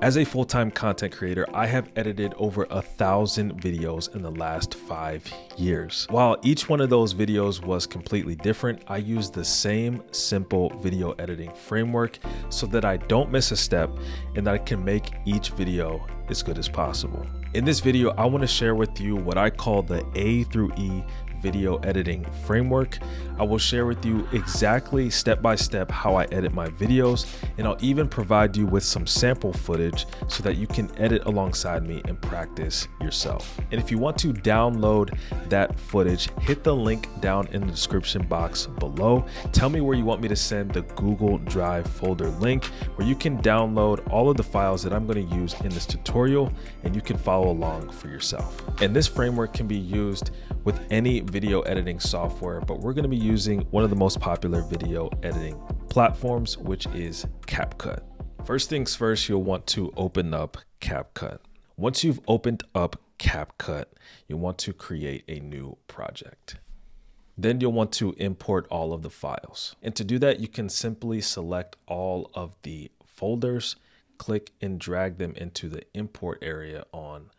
As a full-time content creator, I have edited over 1,000 videos in the last 5 years. While each one of those videos was completely different, I used the same simple video editing framework so that I don't miss a step and that I can make each video as good as possible. In this video, I want to share with you what I call the A through E video editing framework. I will share with you exactly step by step how I edit my videos, and I'll even provide you with some sample footage so that you can edit alongside me and practice yourself. And if you want to download that footage, hit the link down in the description box below. Tell me where you want me to send the Google Drive folder link where you can download all of the files that I'm going to use in this tutorial, and you can follow along for yourself. And this framework can be used with any video editing software, but we're going to be using one of the most popular video editing platforms, which is CapCut. First things first, you'll want to open up CapCut. Once you've opened up CapCut, you want to create a new project. Then you'll want to import all of the files. And to do that, you can simply select all of the folders, click and drag them into the import area on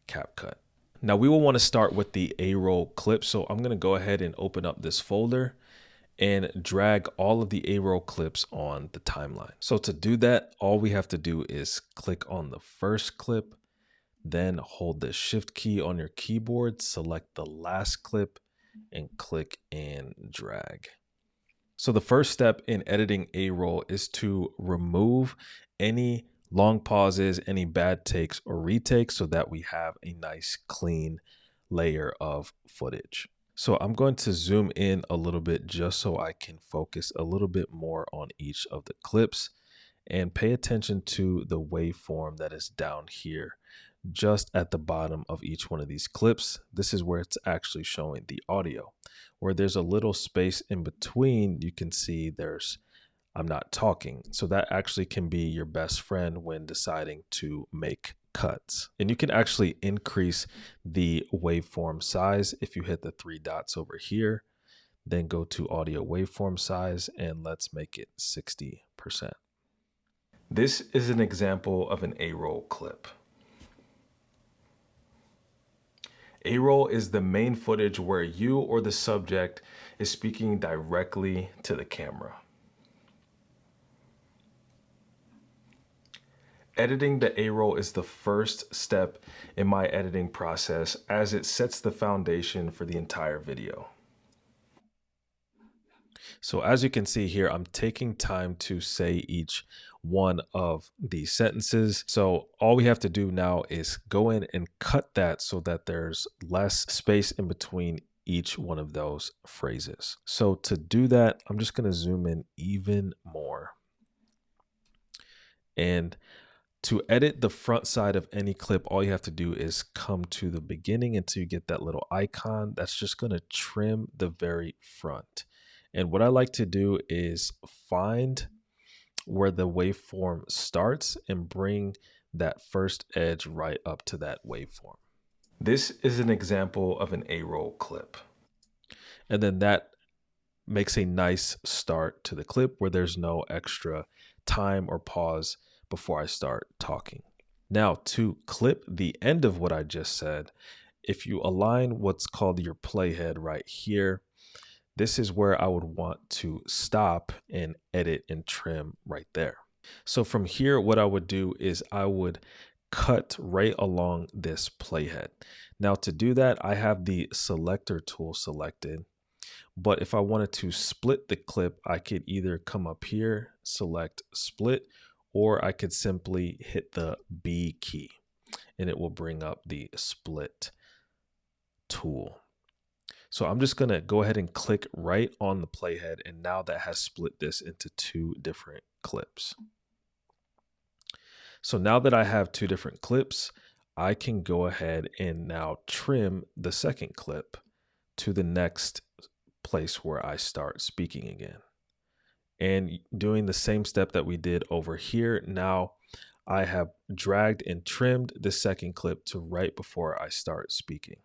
CapCut. Now we will want to start with the A-roll clip. So I'm going to go ahead and open up this folder and drag all of the A-roll clips on the timeline. So to do that, all we have to do is click on the first clip, then hold the shift key on your keyboard, select the last clip and click and drag. So the first step in editing A-roll is to remove any long pauses, any bad takes or retakes so that we have a nice clean layer of footage. So I'm going to zoom in a little bit just so I can focus a little bit more on each of the clips and pay attention to the waveform that is down here just at the bottom of each one of these clips. This is where it's actually showing the audio. Where there's a little space in between, you can see I'm not talking. So that actually can be your best friend when deciding to make cuts. And you can actually increase the waveform size if you hit the 3 dots over here, then go to audio waveform size and let's make it 60%. This is an example of an A-roll clip. A-roll is the main footage where you or the subject is speaking directly to the camera. Editing the A-roll is the first step in my editing process as it sets the foundation for the entire video. So as you can see here, I'm taking time to say each one of these sentences. So all we have to do now is go in and cut that so that there's less space in between each one of those phrases. So to do that, I'm just going to zoom in even more. And to edit the front side of any clip, all you have to do is come to the beginning until you get that little icon. That's just going to trim the very front. And what I like to do is find where the waveform starts and bring that first edge right up to that waveform. This is an example of an A-roll clip. And then that makes a nice start to the clip where there's no extra time or pause before I start talking. Now to clip the end of what I just said, if you align what's called your playhead right here, this is where I would want to stop and edit and trim right there. So from here, what I would do is I would cut right along this playhead. Now to do that, I have the selector tool selected, but if I wanted to split the clip, I could either come up here, select split, or I could simply hit the B key and it will bring up the split tool. So I'm just going to go ahead and click right on the playhead, and now that has split this into 2 different clips. So now that I have 2 different clips, I can go ahead and now trim the second clip to the next place where I start speaking again. And doing the same step that we did over here, now I have dragged and trimmed the second clip to right before I start speaking.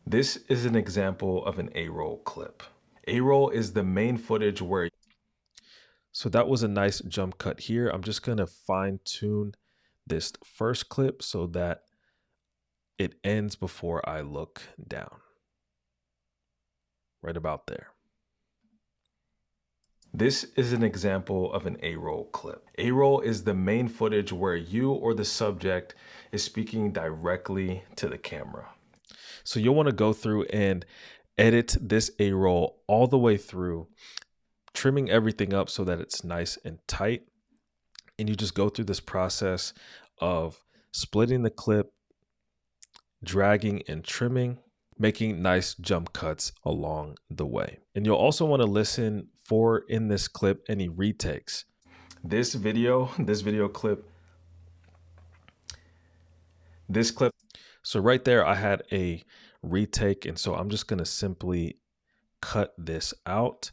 This is an example of an A-roll clip. A-roll is the main footage where So that was a nice jump cut here. I'm just going to fine tune this first clip so that it ends before I look down. Right about there. This is an example of an A-roll clip. A-roll is the main footage where you or the subject is speaking directly to the camera. So you'll want to go through and edit this A-roll all the way through, trimming everything up so that it's nice and tight. And you just go through this process of splitting the clip, dragging and trimming, making nice jump cuts along the way. And you'll also want to listen for, in this clip, any retakes. This video clip. So right there, I had a retake. And so I'm just going to simply cut this out.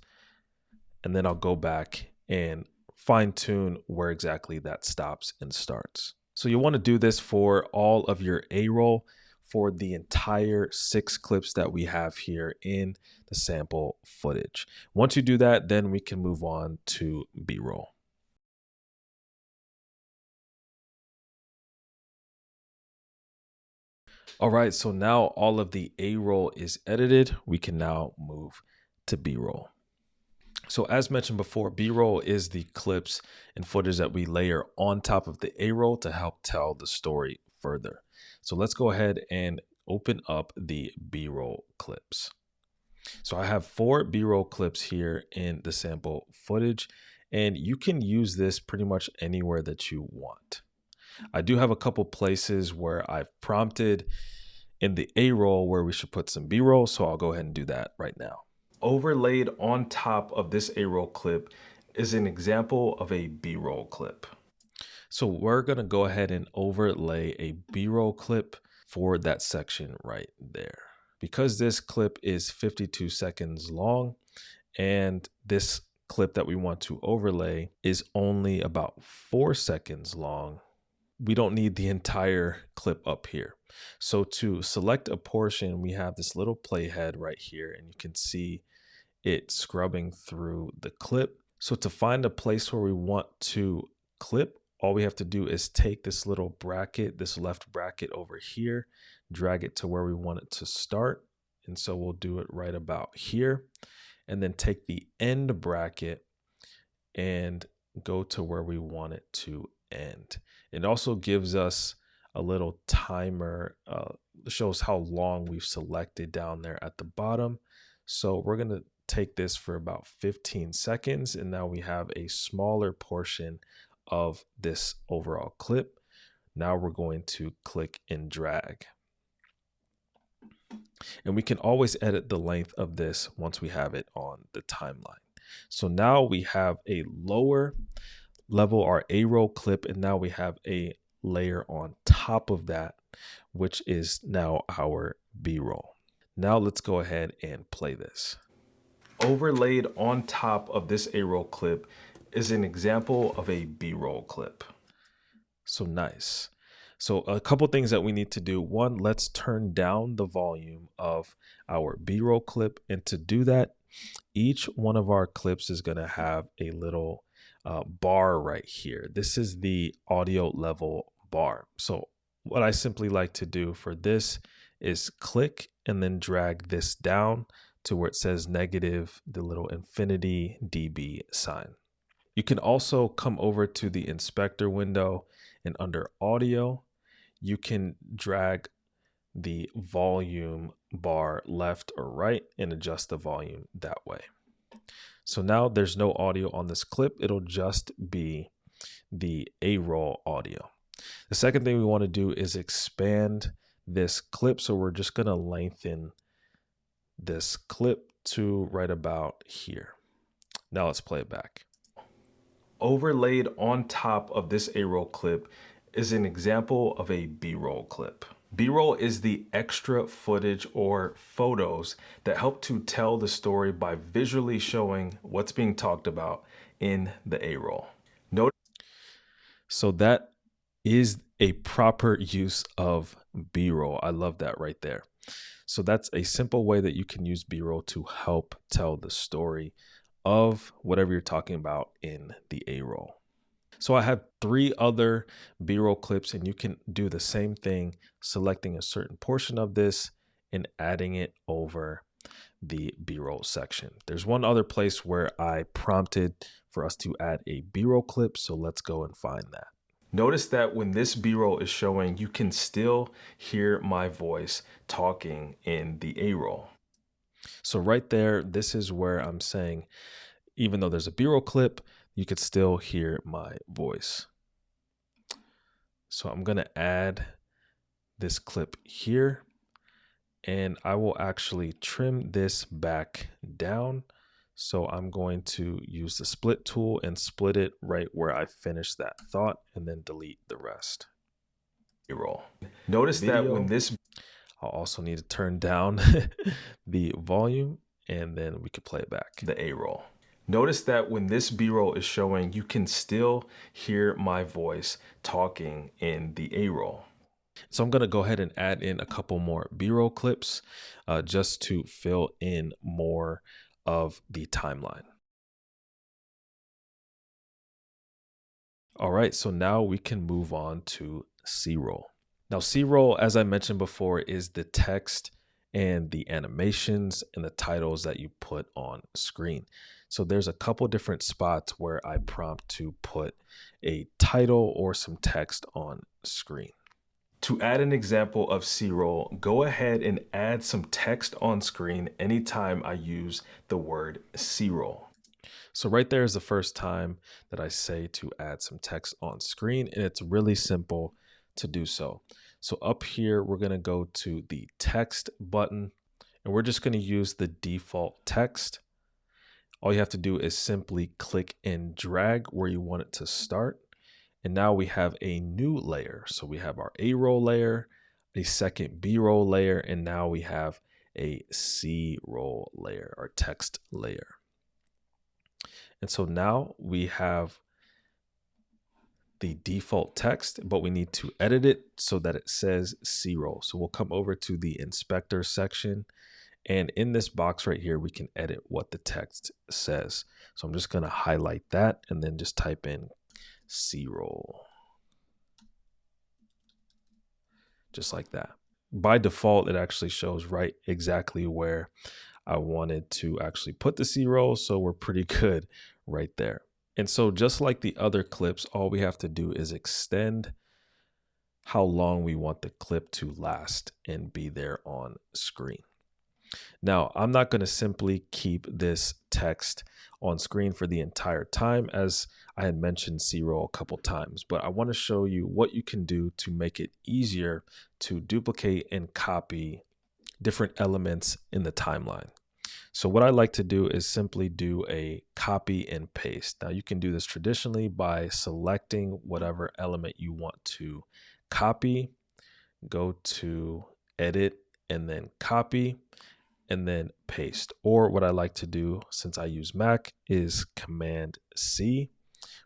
And then I'll go back and fine tune where exactly that stops and starts. So you want to do this for all of your A-roll for the entire 6 clips that we have here in the sample footage. Once you do that, then we can move on to B-roll. All right, so now all of the A-roll is edited. We can now move to B-roll. So as mentioned before, B-roll is the clips and footage that we layer on top of the A-roll to help tell the story further. So let's go ahead and open up the B-roll clips. So I have 4 B-roll clips here in the sample footage, and you can use this pretty much anywhere that you want. I do have a couple places where I've prompted in the A-roll where we should put some B-roll, so I'll go ahead and do that right now. Overlaid on top of this A-roll clip is an example of a B-roll clip. So we're going to go ahead and overlay a B-roll clip for that section right there. Because this clip is 52 seconds long and this clip that we want to overlay is only about 4 seconds long, we don't need the entire clip up here. So to select a portion, we have this little playhead right here, and you can see it scrubbing through the clip. So to find a place where we want to clip, all we have to do is take this little bracket, this left bracket over here, drag it to where we want it to start. And so we'll do it right about here, and then take the end bracket and go to where we want it to end. It also gives us a little timer, shows how long we've selected down there at the bottom. So we're going to take this for about 15 seconds, and now we have a smaller portion of this overall clip. Now we're going to click and drag. And we can always edit the length of this once we have it on the timeline. So now we have a lower level, our A-roll clip, and now we have a layer on top of that, which is now our B-roll. Now let's go ahead and play this. Overlaid on top of this A-roll clip is an example of a B-roll clip. So nice. So a couple things that we need to do. One, let's turn down the volume of our B-roll clip. And to do that, each one of our clips is going to have a little bar right here. This is the audio level bar. So what I simply like to do for this is click and then drag this down to where it says negative, the little infinity dB sign. You can also come over to the inspector window, and under audio, you can drag the volume bar left or right and adjust the volume that way. So now there's no audio on this clip. It'll just be the A-roll audio. The second thing we want to do is expand this clip. So we're just going to lengthen this clip to right about here. Now let's play it back. Overlaid on top of this A-roll clip is an example of a B-roll clip. B-roll is the extra footage or photos that help to tell the story by visually showing what's being talked about in the A-roll. So that is a proper use of B-roll. I love that right there. So that's a simple way that you can use B-roll to help tell the story of whatever you're talking about in the A roll. So I have 3 other B-roll clips, and you can do the same thing, selecting a certain portion of this and adding it over the B-roll section. There's one other place where I prompted for us to add a B-roll clip, so let's go and find that. Notice that when this B-roll is showing, you can still hear my voice talking in the A-roll. So right there, this is where I'm saying, even though there's a B-roll clip, you could still hear my voice. So I'm going to add this clip here, and I will actually trim this back down. So I'm going to use the split tool and split it right where I finished that thought, and then delete the rest. Roll. Notice that when this, I'll also need to turn down the volume, and then we could play it back. The A roll. Notice that when this B-roll is showing, you can still hear my voice talking in the A roll. So I'm going to go ahead and add in a couple more B-roll clips just to fill in more of the timeline. All right, so now we can move on to C-roll. Now C-roll, as I mentioned before, is the text and the animations and the titles that you put on screen. So there's a couple different spots where I prompt to put a title or some text on screen. To add an example of C-roll, go ahead and add some text on screen anytime I use the word C-roll. So right there is the first time that I say to add some text on screen, and it's really simple to do so. So up here, we're going to go to the text button, and we're just going to use the default text. All you have to do is simply click and drag where you want it to start. And now we have a new layer. So we have our A roll layer, a second B roll layer, and now we have a C roll layer, our text layer. And so now we have the default text, but we need to edit it so that it says C roll. So we'll come over to the inspector section, and in this box right here, we can edit what the text says. So I'm just going to highlight that and then just type in C roll. Just like that. By default, it actually shows right exactly where I wanted to actually put the C roll. So we're pretty good right there. And so just like the other clips, all we have to do is extend how long we want the clip to last and be there on screen. Now, I'm not going to simply keep this text on screen for the entire time, as I had mentioned C-roll a couple times, but I want to show you what you can do to make it easier to duplicate and copy different elements in the timeline. So what I like to do is simply do a copy and paste. Now you can do this traditionally by selecting whatever element you want to copy, go to edit, and then copy, and then paste. Or what I like to do, since I use Mac, is Command C,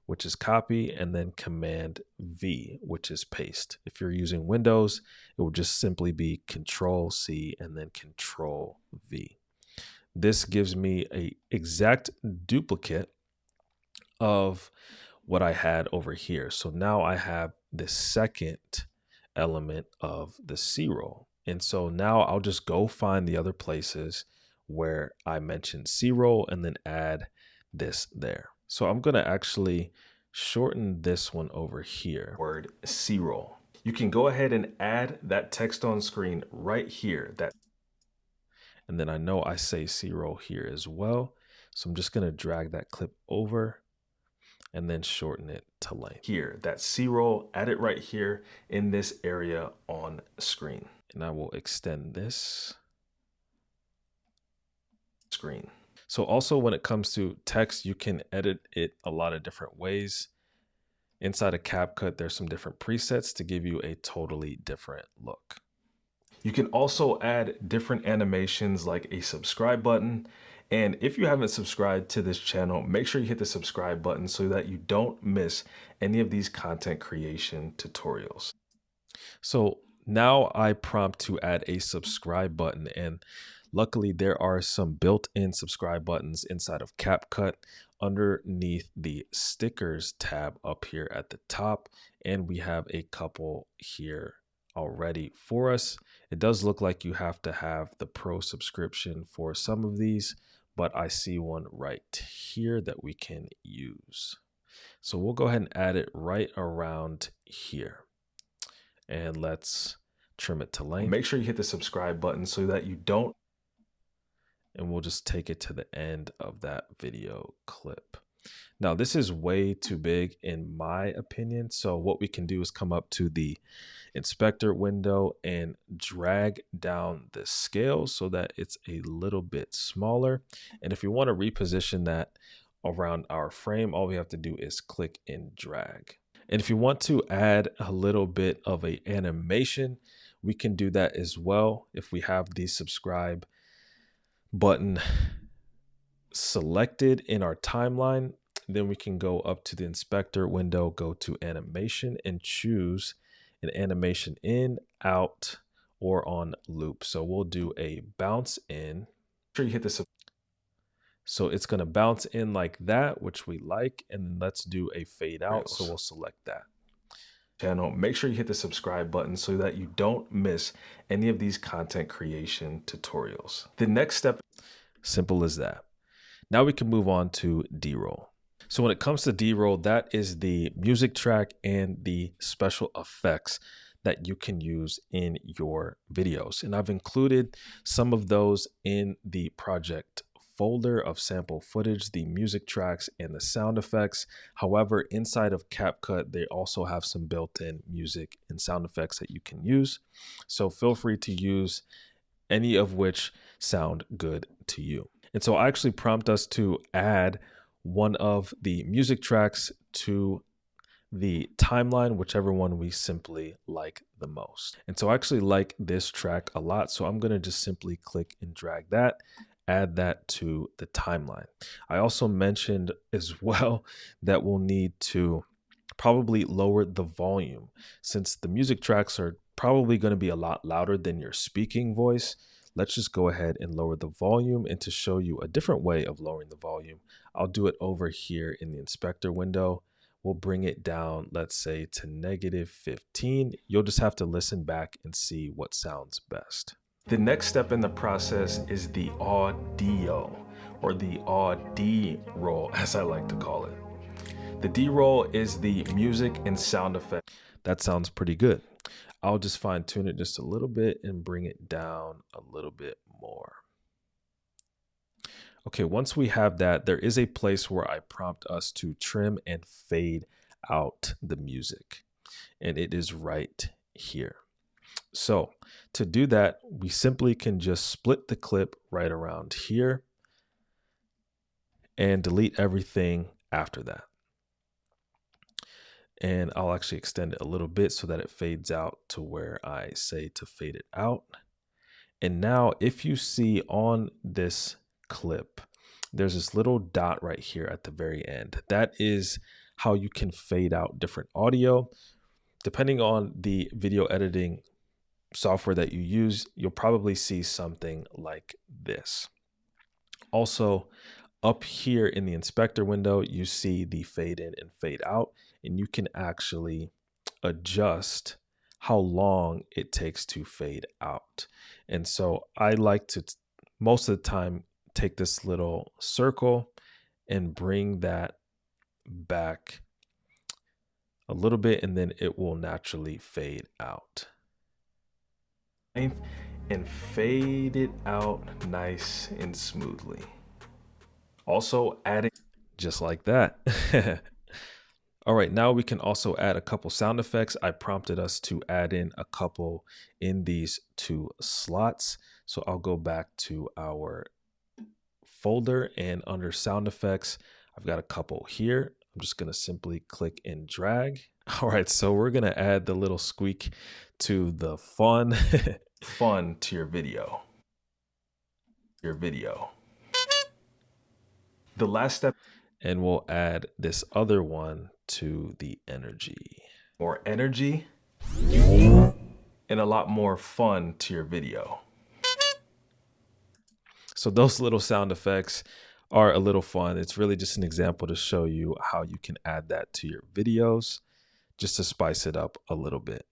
which is copy, and then Command V, which is paste. If you're using Windows, it will just simply be Control C and then Control V. This gives me an exact duplicate of what I had over here. So now I have the second element of the C roll. And so now I'll just go find the other places where I mentioned C roll and then add this there. So I'm going to actually shorten this one over here. Word C roll. You can go ahead and add that text on screen right here. And then I know I say C roll here as well. So I'm just going to drag that clip over and then shorten it to length. Here, that C roll, add it right here in this area on screen. And I will extend this screen. So also when it comes to text, you can edit it a lot of different ways. Inside of CapCut, there's some different presets to give you a totally different look. You can also add different animations like a subscribe button. And if you haven't subscribed to this channel, make sure you hit the subscribe button so that you don't miss any of these content creation tutorials. So now I prompt to add a subscribe button, and Luckily, there are some built-in subscribe buttons inside of CapCut underneath the stickers tab up here at the top, and we have a couple here already for us. It does look like you have to have the pro subscription for some of these, but I see one right here that we can use. So we'll go ahead and add it right around here. And let's trim it to length. Make sure you hit the subscribe button so that you don't. And we'll just take it to the end of that video clip. Now, this is way too big in my opinion. So what we can do is come up to the inspector window and drag down the scale so that it's a little bit smaller. And if you want to reposition that around our frame, all we have to do is click and drag. And if you want to add a little bit of an animation, we can do that as well. If we have the subscribe button selected in our timeline, then we can go up to the inspector window, go to animation, and choose an animation in, out, or on loop. So we'll do a bounce in. Sure you hit this. So it's going to bounce in like that, which we like. And then let's do a fade out. So we'll select that. Channel, make sure you hit the subscribe button so that you don't miss any of these content creation tutorials. The next step, simple as that. Now we can move on to D-roll. So when it comes to D-roll, that is the music track and the special effects that you can use in your videos. And I've included some of those in the project folder of sample footage, the music tracks and the sound effects. However, inside of CapCut, they also have some built-in music and sound effects that you can use. So feel free to use any of which sound good to you. And so I actually prompt us to add one of the music tracks to the timeline, whichever one we simply like the most. And so I actually like this track a lot. So I'm going to just simply click and drag that, add that to the timeline. I also mentioned as well that we'll need to probably lower the volume, since the music tracks are probably going to be a lot louder than your speaking voice. Let's just go ahead and lower the volume. And to show you a different way of lowering the volume, I'll do it over here in the inspector window. We'll bring it down, let's say to -15. You'll just have to listen back and see what sounds best. The next step in the process is the audio, or the D-roll, as I like to call it. The D-roll is the music and sound effect. That sounds pretty good. I'll just fine tune it just a little bit and bring it down a little bit more. Okay, once we have that, there is a place where I prompt us to trim and fade out the music, and it is right here. So to do that, we simply can just split the clip right around here and delete everything after that. And I'll actually extend it a little bit so that it fades out to where I say to fade it out. And now if you see on this clip, there's this little dot right here at the very end. That is how you can fade out different audio. Depending on the video editing software that you use, you'll probably see something like this. Also, up here in the inspector window, you see the fade in and fade out, and you can actually adjust how long it takes to fade out. And so I like to, most of the time, take this little circle and bring that back a little bit, and then it will naturally fade out. And fade it out nice and smoothly. Also adding just like that. All right, now we can also add a couple sound effects. I prompted us to add in a couple in these two slots. So I'll go back to our folder, and under sound effects, I've got a couple here. I'm just going to simply click and drag. All right, so we're going to add the little squeak to the fun to your video. The last step, and we'll add this other one to the energy. More energy and a lot more fun to your video. So those little sound effects are a little fun. It's really just an example to show you how you can add that to your videos just to spice it up a little bit.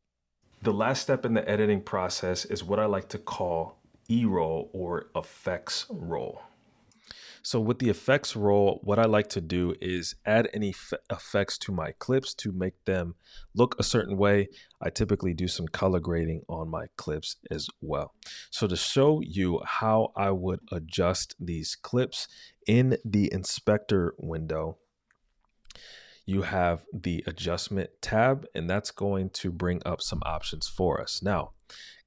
The last step in the editing process is what I like to call E-roll or effects roll. So with the effects roll, what I like to do is add any effects to my clips to make them look a certain way. I typically do some color grading on my clips as well. So to show you how I would adjust these clips in the inspector window, you have the adjustment tab, and that's going to bring up some options for us. Now,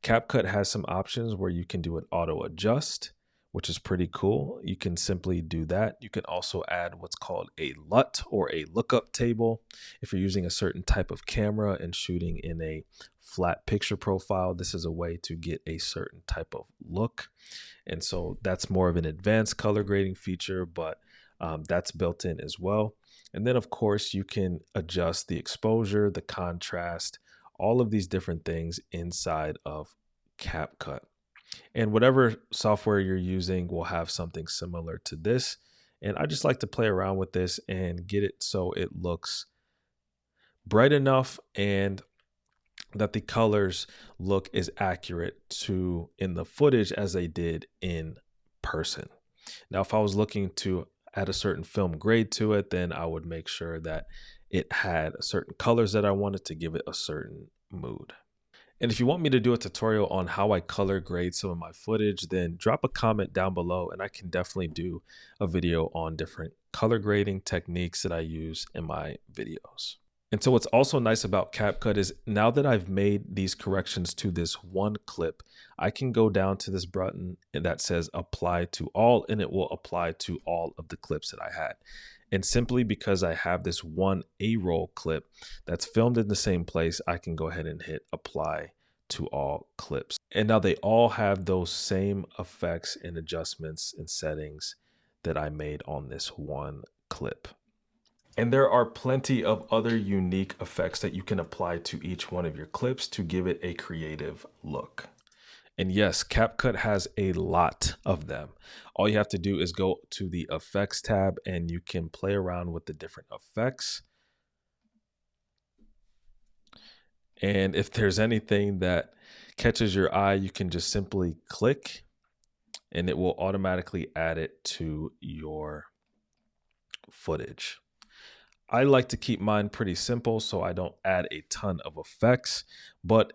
CapCut has some options where you can do an auto adjust, which is pretty cool. You can simply do that. You can also add what's called a LUT or a lookup table. If you're using a certain type of camera and shooting in a flat picture profile, this is a way to get a certain type of look. And so that's more of an advanced color grading feature, but that's built in as well. And then, of course, you can adjust the exposure, the contrast, all of these different things inside of CapCut. And whatever software you're using will have something similar to this. And I just like to play around with this and get it so it looks bright enough and that the colors look as accurate to in the footage as they did in person. Now, if I was looking to add a certain film grade to it, then I would make sure that it had certain colors that I wanted to give it a certain mood. And if you want me to do a tutorial on how I color grade some of my footage, then drop a comment down below and I can definitely do a video on different color grading techniques that I use in my videos. And so what's also nice about CapCut is now that I've made these corrections to this one clip, I can go down to this button that says apply to all, and it will apply to all of the clips that I had. And simply because I have this one A-roll clip that's filmed in the same place, I can go ahead and hit apply to all clips. And now they all have those same effects and adjustments and settings that I made on this one clip. And there are plenty of other unique effects that you can apply to each one of your clips to give it a creative look. And yes, CapCut has a lot of them. All you have to do is go to the effects tab and you can play around with the different effects. And if there's anything that catches your eye, you can just simply click and it will automatically add it to your footage. I like to keep mine pretty simple, so I don't add a ton of effects, but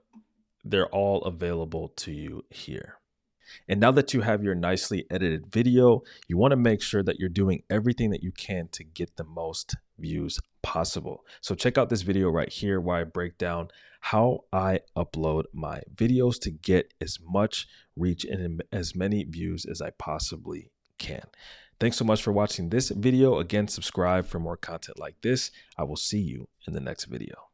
they're all available to you here. And now that you have your nicely edited video, you want to make sure that you're doing everything that you can to get the most views possible. So check out this video right here where I break down how I upload my videos to get as much reach and as many views as I possibly can. Thanks so much for watching this video. Again, subscribe for more content like this. I will see you in the next video.